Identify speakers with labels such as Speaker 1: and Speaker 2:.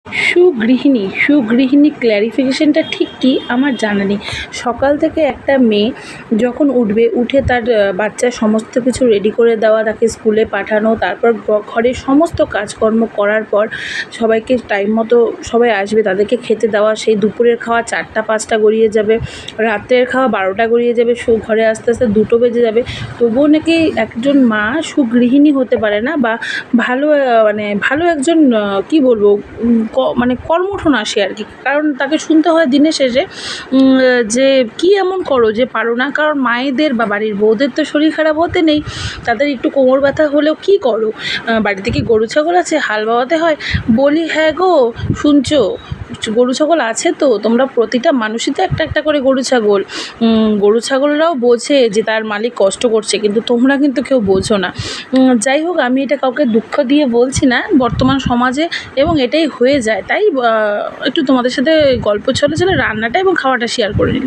Speaker 1: সুগৃহিণী ক্ল্যারিফিকেশনটা ঠিক কী আমার জানা নেই। সকাল থেকে একটা মেয়ে যখন উঠবে, উঠে তার বাচ্চার সমস্ত কিছু রেডি করে দেওয়া, তাকে স্কুলে পাঠানো, তারপর ঘরের সমস্ত কাজকর্ম করার পর সবাইকে টাইম মতো সবাই আসবে, তাদেরকে খেতে দেওয়া, সেই দুপুরের খাওয়া 4টা-5টা গড়িয়ে যাবে, রাত্রের খাওয়া 12টা গড়িয়ে যাবে, ঘরে আসতে আসতে 2টো বেজে যাবে। তবুও নাকি একজন মা সুগৃহিণী হতে পারে না, বা ভালো ভালো একজন কী বলবো, মানে কর্মঠ না সে আর কি। কারণ তাকে শুনতে হয় দিনের শেষে যে কী এমন করো যে পারো না। কারণ মায়েদের বা বাড়ির বউদের তো শরীর খারাপ হতে নেই, তাদের একটু কোমর ব্যথা হলেও কী করো, বাড়িতে কি গরু ছাগল আছে, হাল বাওয়াতে হয়? বলি হ্যাঁ গো, শুনছো, গরু ছাগল আছে তো, তোমরা প্রতিটা মানুষই তো একটা একটা করে গরু ছাগল। গরু ছাগলরাও বোঝে যে তার মালিক কষ্ট করছে, কিন্তু তোমরা কিন্তু কেউ বোঝো না। যাই হোক, আমি এটা কাউকে দুঃখ দিয়ে বলছি না, বর্তমান সমাজে এবং এটাই হয়ে যায়। তাই একটু তোমাদের সাথে গল্প ছলে রান্নাটা এবং খাওয়াটা শেয়ার করে নিলাম।